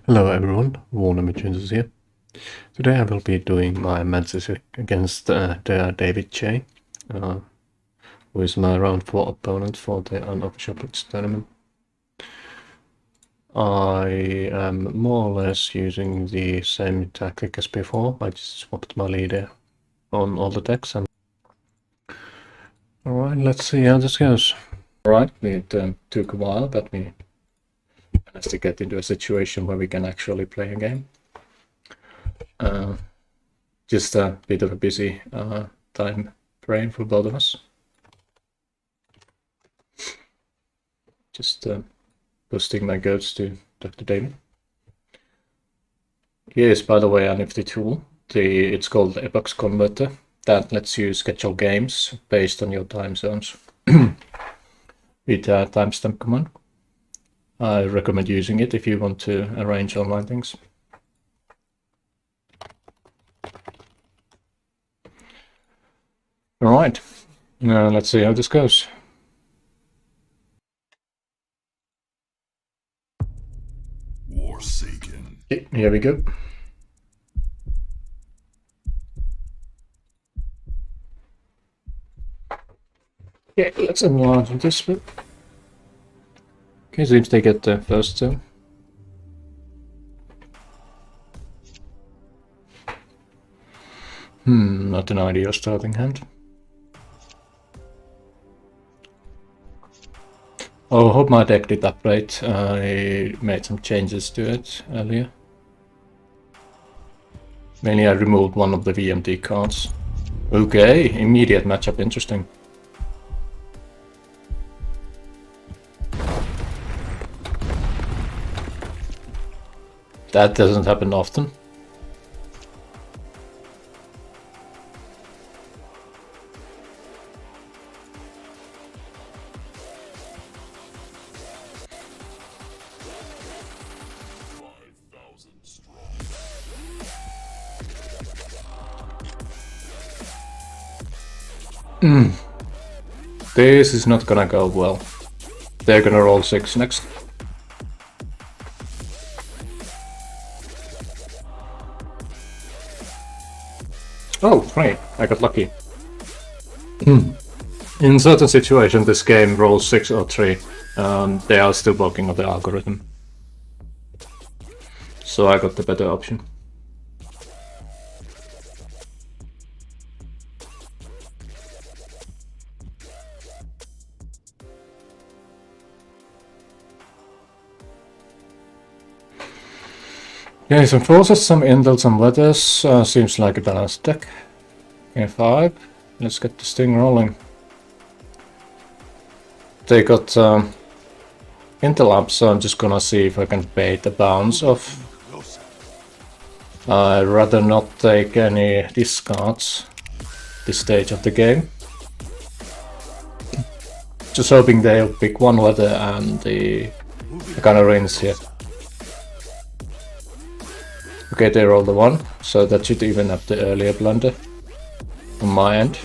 Hello everyone, Warsaken here. Today I will be doing my matches against Drdavidj, who is my round 4 opponent for the Unofficial Blitz tournament. I am more or less using the same tactic as before. I just swapped my leader on all the decks. Alright, let's see how this goes. Alright, it took a while, but we managed to get into a situation where we can actually play a game. Just a bit of a busy time frame for both of us. Just posting my goats to Drdavidj. Here is, by the way, a nifty tool. It's called Epoch's Converter. That lets you schedule games based on your time zones with a timestamp command. I recommend using it if you want to arrange online things. Alright, let's see how this goes. Warsaken. Here we go. Yeah, let's enlarge this bit. Okay, seems they get the first turn. Not an ideal starting hand. Oh, I hope my deck did upgrade. I made some changes to it earlier. Mainly I removed one of the VMD cards. Okay, immediate matchup, interesting. That doesn't happen often. This is not gonna go well. They're gonna roll 6 next. Oh, great, I got lucky. In certain situations, this game rolls 6 or 3. They are still blocking of the algorithm. So I got the better option. Okay, some forces, some intel, some letters. Seems like a balanced deck. Okay, 5. Let's get this thing rolling. They got intel up, so I'm just gonna see if I can bait the bounce off. I'd rather not take any discards this stage of the game. Just hoping they'll pick one letter and the kind of rinse here. Okay, they rolled the 1, so that should even up the earlier blunder on my end.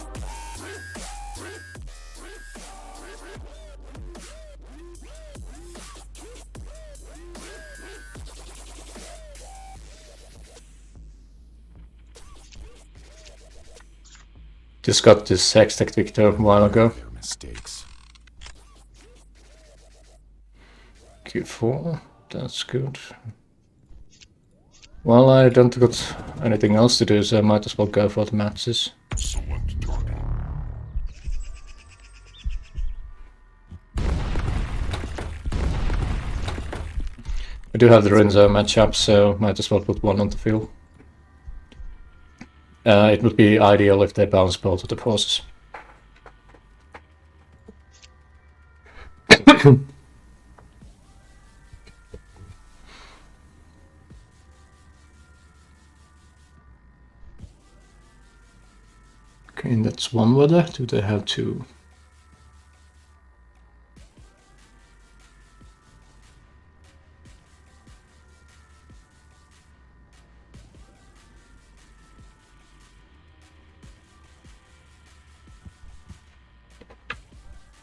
Just got this Hextech Victor a while ago. Mistakes. Q4, that's good. Well, I don't got anything else to do, so I might as well go for the matches. Someone to target. I do have the Rinzo matchup, so might as well put one on the field. It would be ideal if they bounce both of the forces. Okay, and that's one weather. Do they have 2?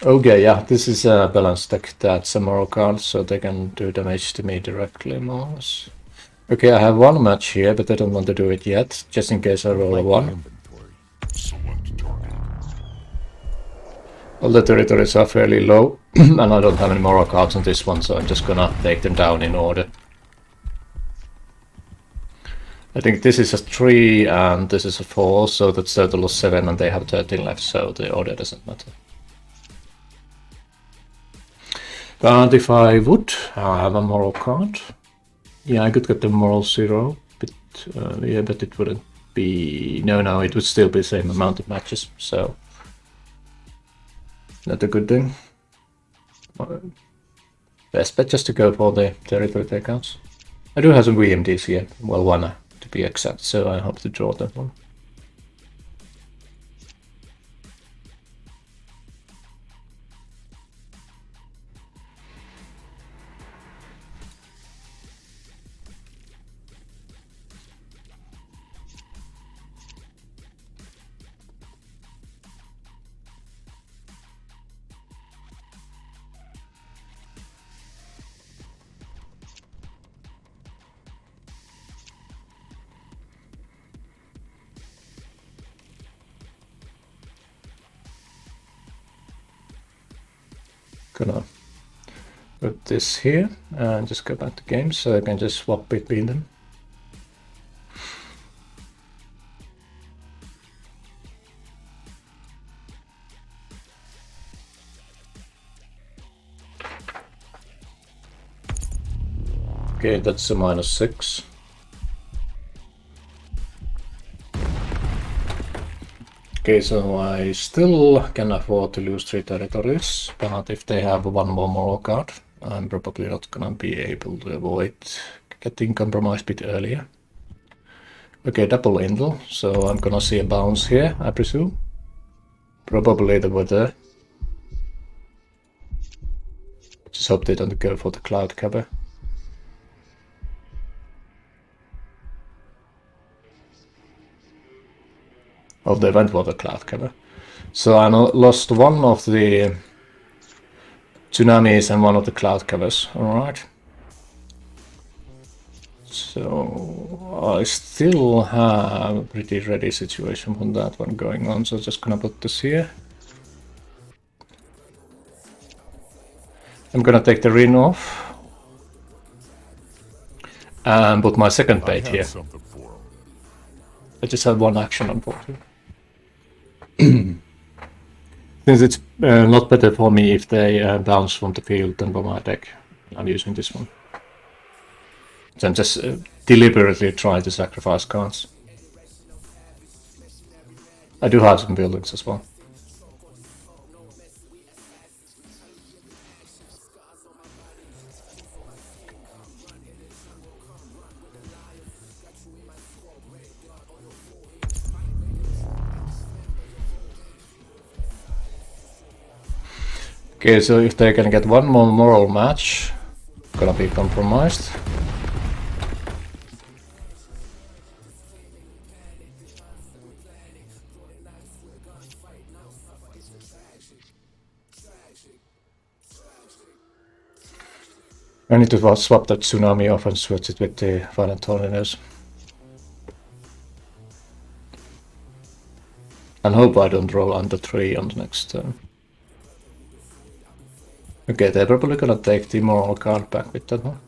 Okay, yeah, this is a balanced deck. That's a moral card, so they can do damage to me directly, more or less. Okay, I have one match here, but I don't want to do it yet, just in case I roll a 1. Inventory. Select target. All the territories are fairly low, and I don't have any moral cards on this one, so I'm just gonna take them down in order. I think this is a 3 and this is a 4, so that's total of 7 and they have 13 left, so the order doesn't matter. And if I would have a moral card, yeah, I could get the moral 0, but yeah, but it wouldn't be... No, it would still be the same amount of matches, so not a good thing. Best bet just to go for the territory takeouts. I do have some VMDs here, well, one to be exact, so I hope to draw that one. Gonna put this here and just go back to games so I can just swap between them. Okay, that's a -6. Okay, so I still can afford to lose 3 territories, but if they have one more moral card, I'm probably not gonna be able to avoid getting compromised a bit earlier. Okay, double indel, so I'm gonna see a bounce here, I presume. Probably the weather. Just hope they don't go for the cloud cover. Oh, they went for the cloud cover. So I lost one of the tsunamis and one of the cloud covers, alright. So I still have a pretty ready situation from that one going on, so just gonna put this here. I'm gonna take the ring off and put my second bait here. I just have one action, unfortunately. Since it's a lot better for me if they bounce from the field than from my deck, I'm using this one. So I'm just deliberately trying to sacrifice cards. I do have some buildings as well. Okay, so if they can get one more moral match, gonna be compromised. I need to swap that tsunami off and switch it with the violent tornadoes. And hope I don't roll under 3 on the next turn. Okay, they're probably gonna take the moral card back with that one.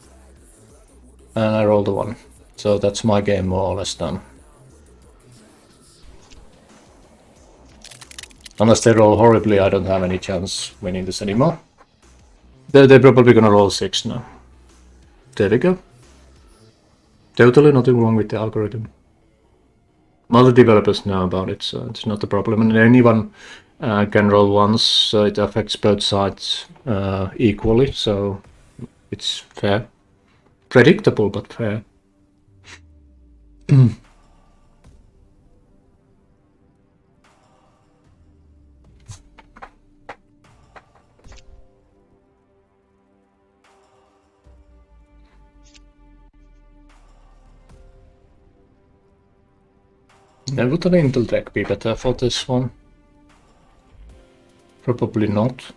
And I rolled a 1. So that's my game more or less done. Unless they roll horribly, I don't have any chance winning this anymore. They're probably gonna roll 6 now. There we go. Totally nothing wrong with the algorithm. All the developers know about it, so it's not a problem. And anyone can roll once, so it affects both sides equally, so it's fair. Predictable, but fair. Would an Intel deck be better for this one? Probably not.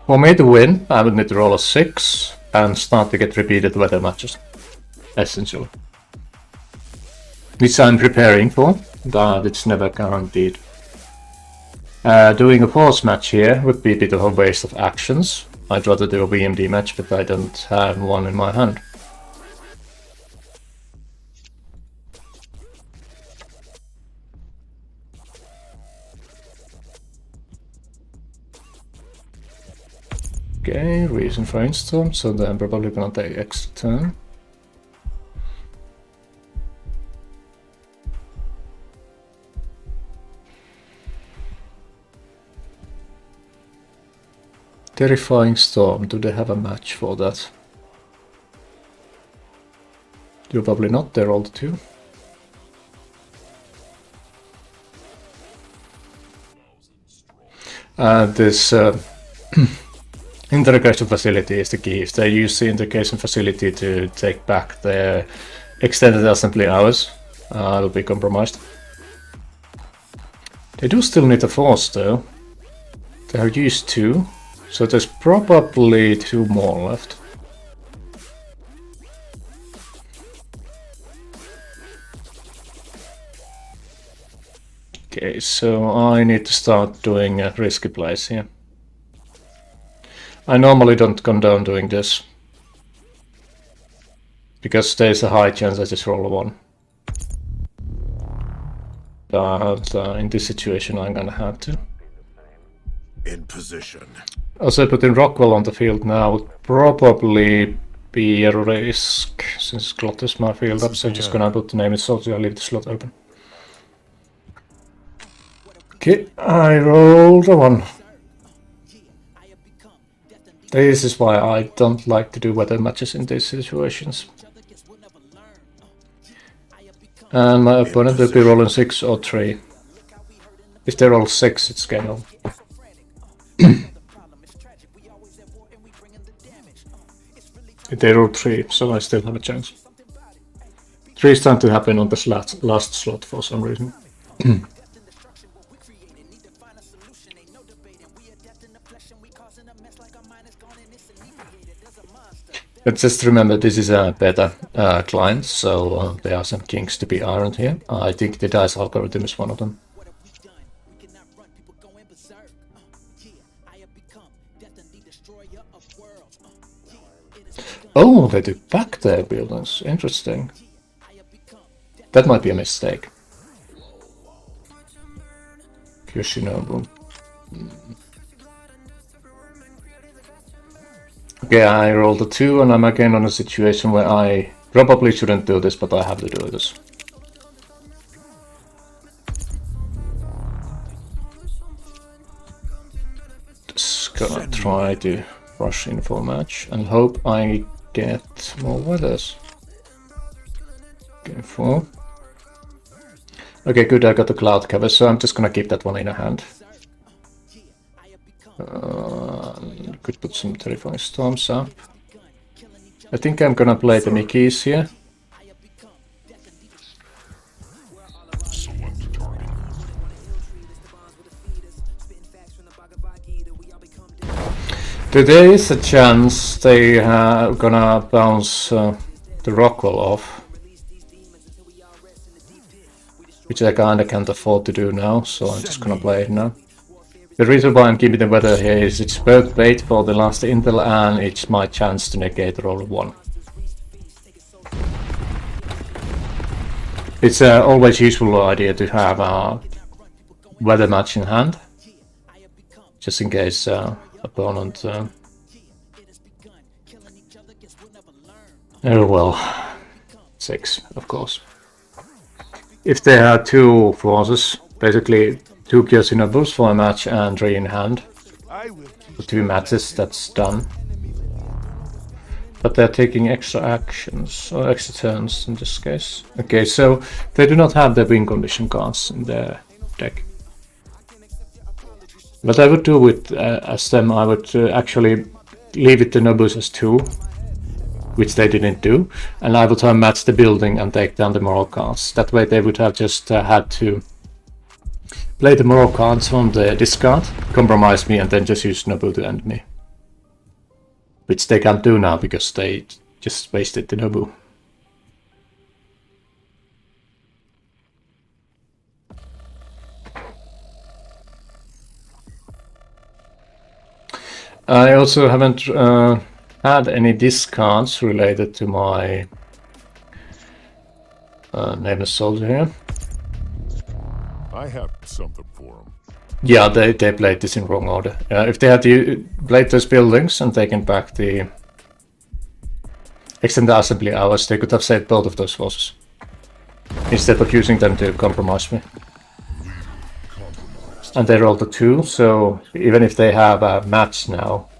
For me to win, I would need to roll a 6 and start to get repeated weather matches, essentially. Which I'm preparing for, but it's never guaranteed. Doing a force match here would be a bit of a waste of actions. I'd rather do a VMD match, but I don't have one in my hand. Okay, reason for brainstorm, so then I'm probably gonna take extra turn. Terrifying Storm, do they have a match for that? Probably not, they're all 2. This integration facility is the key. If they use the integration facility to take back their extended assembly hours, it'll be compromised. They do still need a force though. They have used 2, so there's probably 2 more left. Okay, so I need to start doing risky plays here. I normally don't condone doing this, because there's a high chance I just roll a 1. But in this situation I'm gonna have to. In position. Also putting Rockwell on the field now would probably be a risk, since Glot is my field up, so I'm just gonna put the name in slot, so I leave the slot open. Okay, I rolled a 1. This is why I don't like to do weather matches in these situations. And my opponent will be rolling 6 or 3. If they roll 6, it's game over. If they roll 3, so I still have a chance. 3 is starting to happen on the last slot for some reason. But just remember, this is a beta client, so there are some kinks to be ironed here. I think the dice algorithm is one of them. Oh, they took back their buildings. Interesting. That might be a mistake. Yoshinobu. Okay, I rolled a 2 and I'm again on a situation where I probably shouldn't do this, but I have to do this. Just gonna try to rush in for a match and hope I get more weathers. Game 4. Okay, good, I got the cloud cover, so I'm just gonna keep that one in a hand. Could put some terrifying storms up. I think I'm gonna play the Mickeys here. Select target. There is a chance they are gonna bounce the Rockwell off, which I kinda can't afford to do now, so I'm just gonna play it now. The reason why I'm keeping the weather here is it's both bait for the last intel and it's my chance to negate roll 1. It's always useful idea to have a weather match in hand, just in case opponent... oh well, 6 of course. If they have 2 forces, basically 2 Yoshinobu's for a match and 3 in hand. For 2 matches, that's done. But they're taking extra actions, or extra turns in this case. Okay, so they do not have the win condition cards in their deck. What I would do with as them, I would actually leave it to Nobus as 2, which they didn't do, and I would match the building and take down the moral cards. That way they would have just had to Play the moral cards from the discard, compromise me, and then just use Nobu to end me. Which they can't do now because they just wasted the Nobu. I also haven't had any discards related to my nameless soldier here. I have something for him. Yeah, they played this in wrong order. If they had played those buildings and taken back the extended assembly hours, they could have saved both of those forces. Instead of using them to compromise me. And they rolled a 2, so even if they have a match now,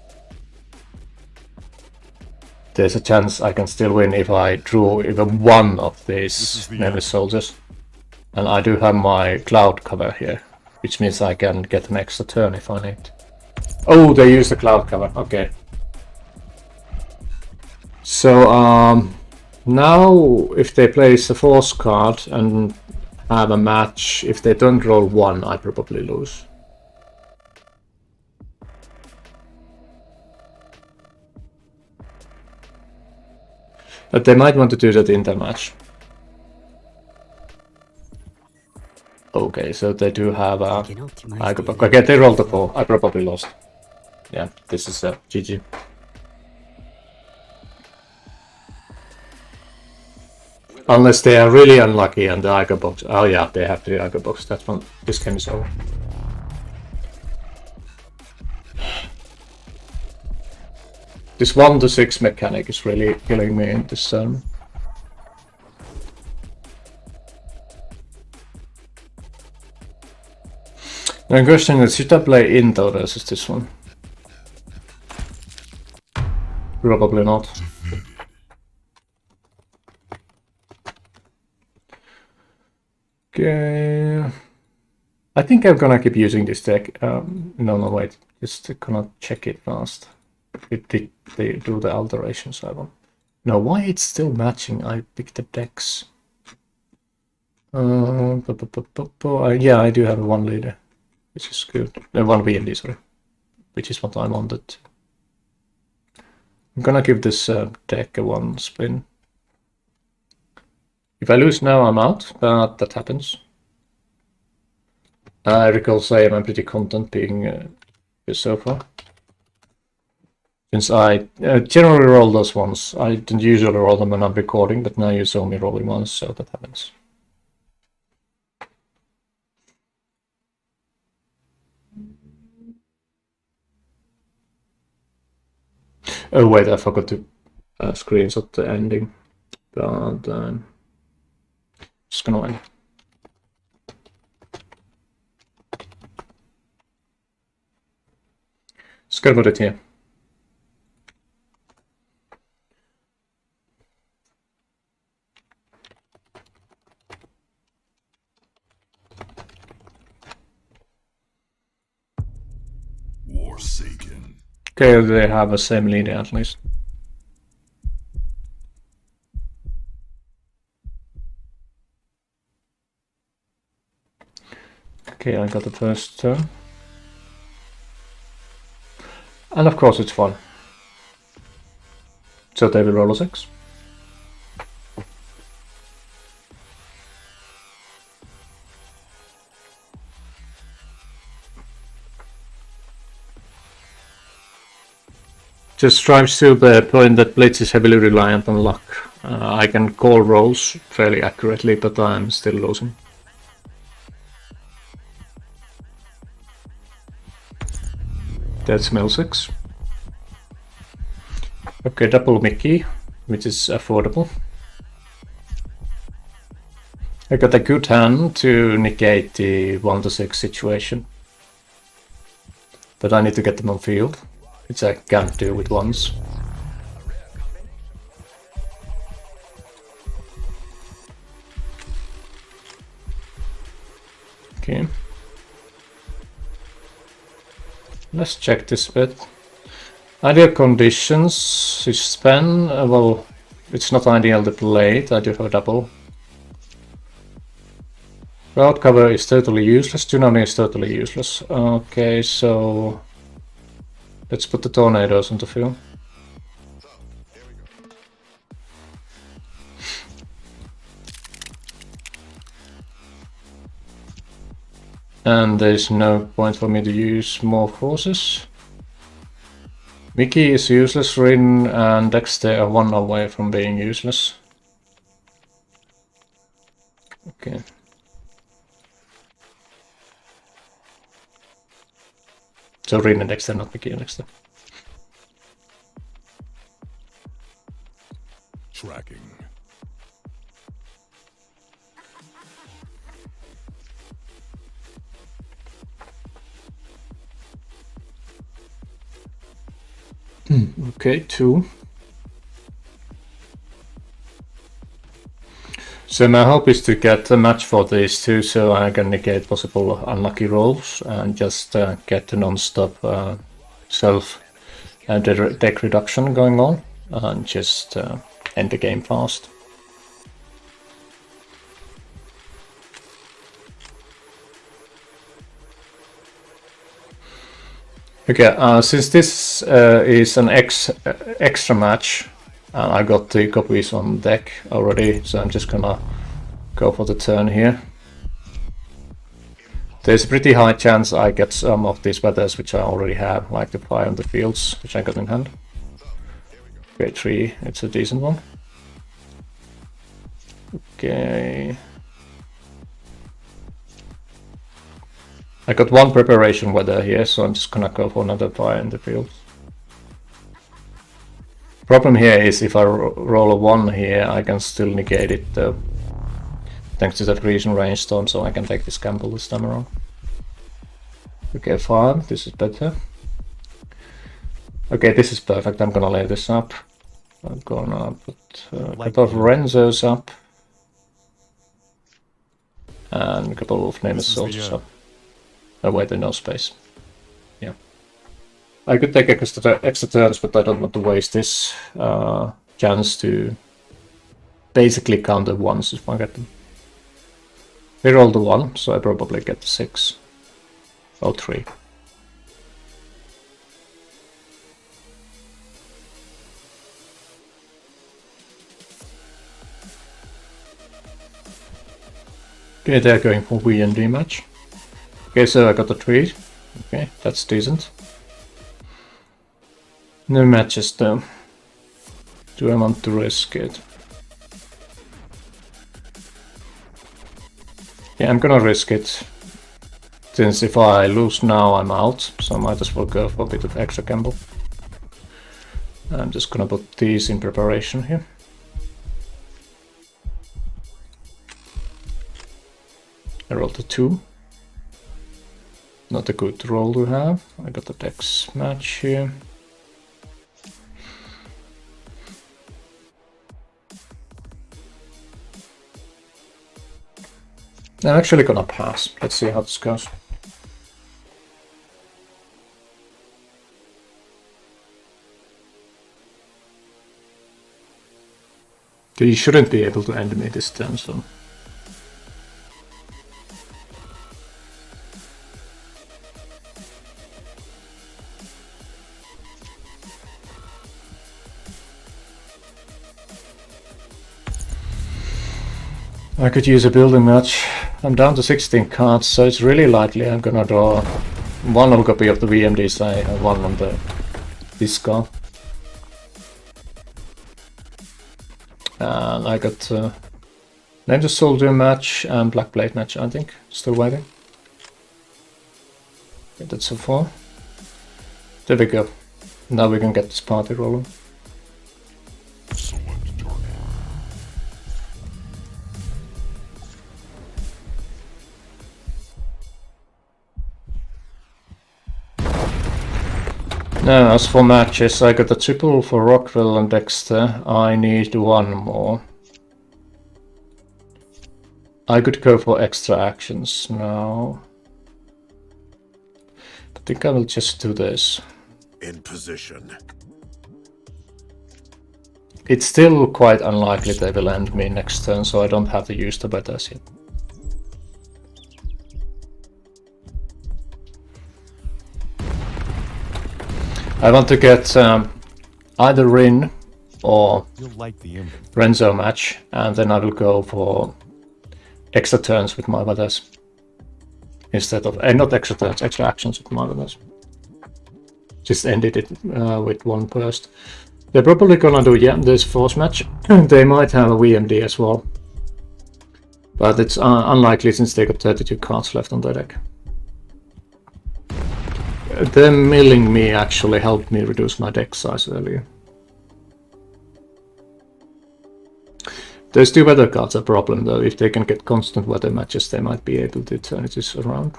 there's a chance I can still win if I draw even one of these nameless soldiers. And I do have my cloud cover here, which means I can get an extra turn if I need. Oh, they use the cloud cover, okay. So now if they place a force card and have a match, if they don't roll 1, I probably lose. But they might want to do that in the match. Okay, so they do have a... Okay, they rolled a 4. I probably lost. Yeah, this is a GG. Unless they are really unlucky and the Iger box. Oh yeah, they have the Iger box. That's one. This game is over. This 1 to 6 mechanic is really killing me in this turn. The question is, should I play Intel versus this one? Probably not. Okay. I think I'm gonna keep using this deck. No, wait. Just gonna check it fast. Did they do the alterations I want? No, why it's still matching? I picked the decks. Yeah, I do have a 1 leader, which is good. 1 VND, sorry. Which is what I wanted. I'm gonna give this deck a 1 spin. If I lose now, I'm out, but that happens. I recall saying I'm pretty content being here so far. Since I generally roll those ones. I don't usually roll them when I'm recording, but now you saw me rolling ones, so that happens. Oh wait, I forgot to screenshot the ending. But just gonna end. Just gonna put it here. Warsaken. Okay, they have the same leader at least. Okay, I got the first turn. And of course it's fun. So they will roll a 6. Just strives to the point that Blitz is heavily reliant on luck. I can call rolls fairly accurately, but I'm still losing. That's mill 6. Okay, double Mickey, which is affordable. I got a good hand to negate the 1 to 6 situation. But I need to get them on field, which I can't do with ones. Okay. Let's check this bit. Ideal conditions, which span, well, it's not ideal to play it, I do have a double. Route cover is totally useless. Tsunami is totally useless. Okay, so let's put the tornadoes on the field. And there's no point for me to use more forces. Mickey is useless. Rin and Dexter are one away from being useless. Okay. So Rin and Dexter, not Mickey and Dexter. Tracking. Okay, 2. So my hope is to get a match for these two, so I can negate possible unlucky rolls and just get the non-stop self deck reduction going on and just end the game fast. Okay, since this is an extra match, I got the copies on deck already, so I'm just gonna go for the turn here. There's a pretty high chance I get some of these weathers which I already have, like the fire on the fields, which I got in hand. Okay, 3, it's a decent one. Okay. I got 1 preparation weather here, so I'm just gonna go for another fire in the field. Problem here is if I roll a 1 here, I can still negate it though. Thanks to that recent rainstorm, so I can take this gamble this time around. Okay, 5, this is better. Okay, this is perfect, I'm gonna lay this up. I'm gonna put a couple of Renzos up. And a couple of Nameless Soldiers up. Oh wait, there's no space. Yeah. I could take extra turns, but I don't want to waste this chance to basically counter 1s if I get them. They rolled a 1, so I probably get the 6. Or 3. Okay, they're going for V&D match. Okay, so I got a 3. Okay, that's decent. No matches though. Do I want to risk it? Yeah, I'm gonna risk it. Since if I lose now, I'm out. So I might as well go for a bit of extra gamble. I'm just gonna put these in preparation here. I rolled a 2. Not a good roll to have. I got a dex match here. I'm actually gonna pass. Let's see how this goes. You shouldn't be able to end me this turn, so. I could use a building match. I'm down to 16 cards, so it's really likely I'm gonna draw 1 copy of the VMDs I have 1 on the discard. And I got Nameless Soldier match and Black Blade match, I think. Still waiting. Okay, that's so far. There we go. Now we can get this party rolling. Now, as for matches, I got a triple for Rockwell and Dexter. I need 1 more. I could go for extra actions now. I think I will just do this. In position. It's still quite unlikely they will end me next turn, so I don't have to use the betas yet. I want to get either Rin or You'll like the image. Renzo match, and then I will go for extra turns with my weathers. Instead of, not extra turns, extra actions with my weathers. Just ended it with one burst. They're probably gonna do, yeah, this force match. They might have a VMD as well. But it's unlikely since they got 32 cards left on their deck. Them milling me actually helped me reduce my deck size earlier. Those two weather cards are a problem though. If they can get constant weather matches, they might be able to turn it around.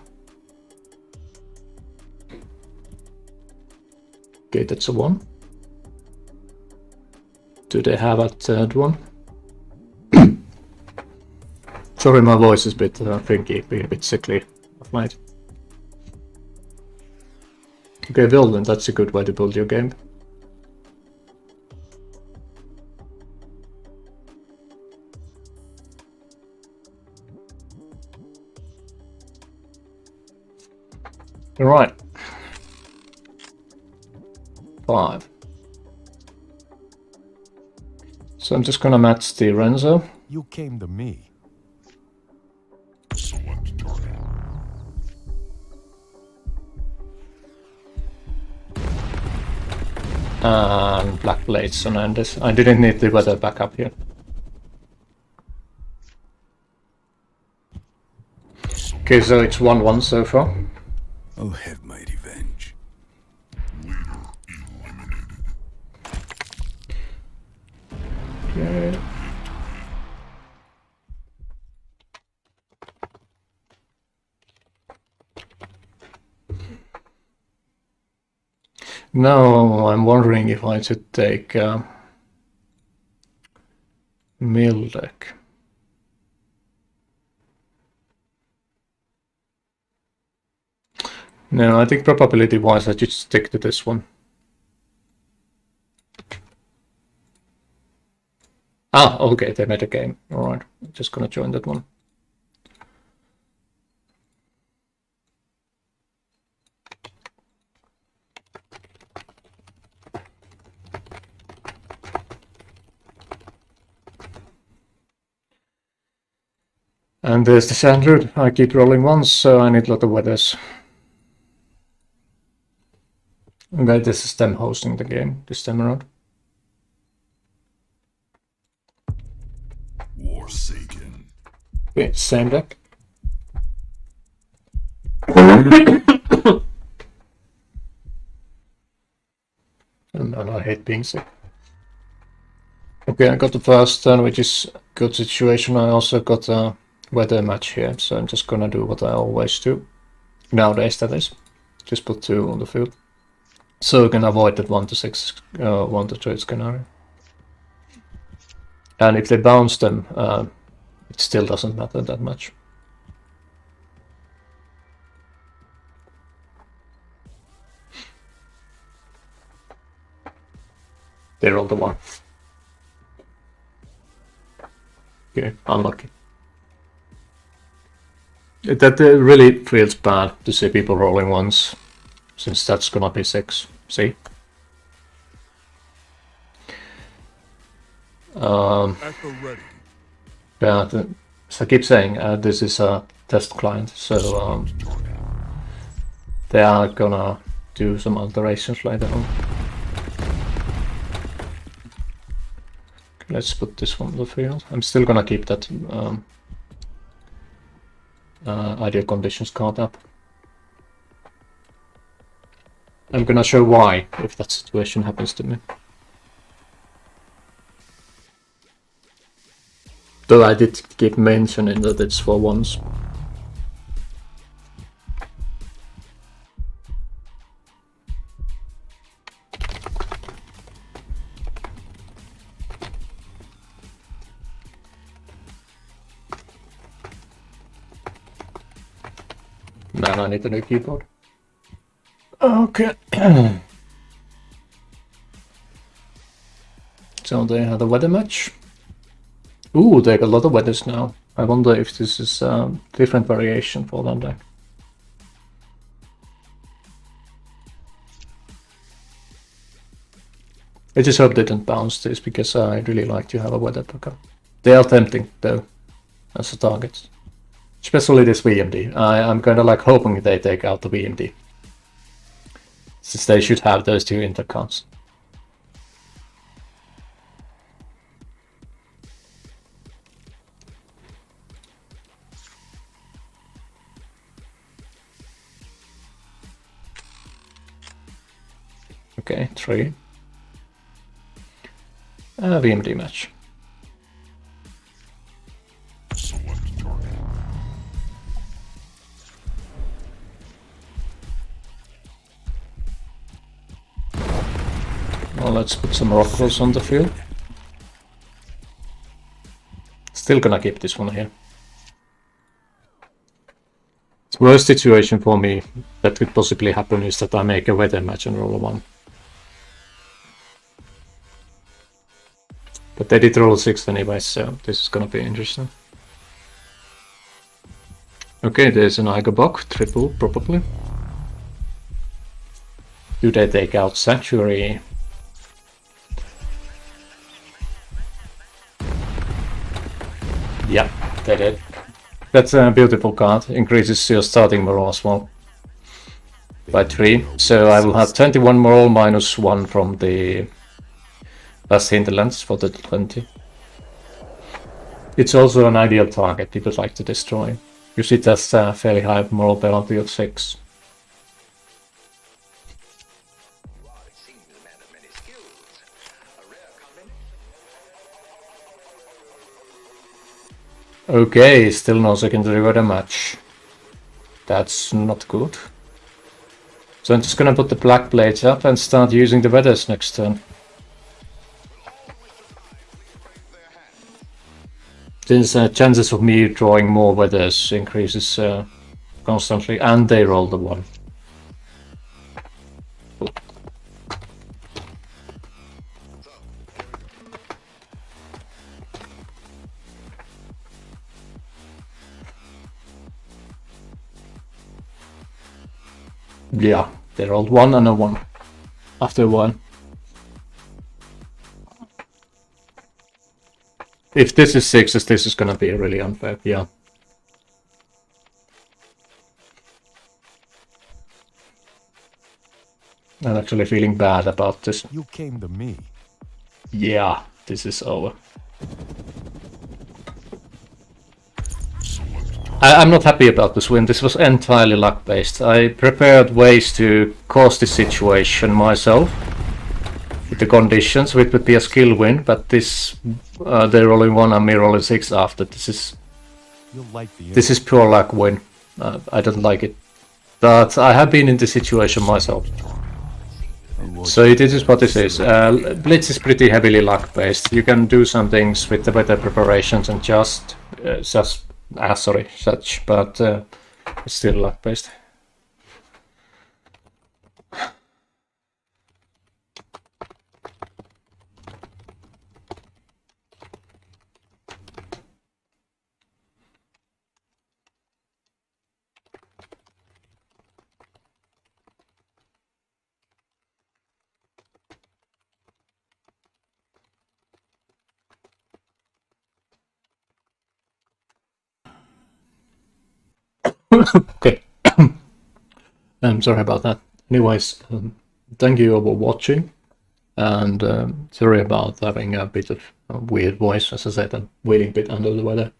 Okay, that's a 1. Do they have a third one? Sorry, my voice is a bit thinky, a bit sickly of late. Okay, well then, that's a good way to build your game. Alright. 5. So I'm just gonna match the Renzo. You came to me. Select target. And Black Blades on Andes. I didn't need the weather backup here. Okay, so it's 1-1 so far. I'll have my revenge. Leader eliminated. Okay. Now I'm wondering if I should take mill deck. No, I think probability wise I should stick to this one. Ah, okay, they made a game. Alright, I'm just gonna join that one. And there's the Sandroot. I keep rolling once, so I need a lot of weathers. Okay, this is them hosting the game this time around. Warsaken. Okay, same deck. And I hate being sick. Okay, I got the first turn, which is a good situation. I also got a weather match here, so I'm just gonna do what I always do. Nowadays, that is. Just put 2 on the field. So you can avoid that 1-6, 1-3 scenario. And if they bounce them, it still doesn't matter that much. They rolled the 1. Okay, unlucky. That really feels bad to see people rolling 1s, since that's gonna be 6. See? Echo ready. But as I keep saying, this is a test client, so they are gonna do some alterations later on. Let's put this one on the field. I'm still gonna keep that ideal conditions card up. I'm gonna show why if that situation happens to me. Though I did keep mentioning that it's for once. Man, I need a new keyboard. Okay. So they had a weather match. Ooh, they got a lot of weathers now. I wonder if this is a different variation for them deck. I just hope they don't bounce this, because I really like to have a weather backup. They are tempting though, as a target. Especially this VMD. I'm kinda like hoping they take out the VMD, since they should have those two intercoms. Okay, 3. VMD match. Select target. Well, let's put some rock rolls on the field. Still gonna keep this one here. The worst situation for me that could possibly happen is that I make a weather match and roll a 1. But they did roll a 6 anyway, so this is gonna be interesting. Okay, there's an Igobok, triple probably. Do they take out Sanctuary? Yeah, they did. That's a beautiful card. Increases your starting morale as well by 3. So I will have 21 morale minus 1 from the last hinterlands for the 20. It's also an ideal target if you'd like to destroy. Use it as a fairly high moral penalty of 6. Okay, still no secondary weather match. That's not good. So I'm just gonna put the black blades up and start using the weathers next turn. Since chances of me drawing more weathers increases constantly, and they roll the 1. Yeah, they rolled 1 and a 1 after a while. If this is 6s, this is gonna be really unfair, yeah. I'm actually feeling bad about this. You came to me. Yeah, this is over. I'm not happy about this win. This was entirely luck based. I prepared ways to cause this situation myself with the conditions, which would be a skill win, but this they're rolling 1 and me rolling 6 after. This is pure luck win. I don't like it, but I have been in this situation myself. So this is what this is. Blitz is pretty heavily luck based. You can do some things with the weather preparations and such, but it's still luck based. Okay. I'm sorry about that. Anyways, thank you all for watching, and sorry about having a bit of a weird voice. As I said, I'm feeling a bit under the weather.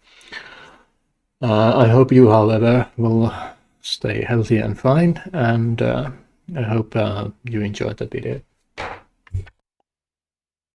I hope you, however, will stay healthy and fine, and I hope you enjoyed the video.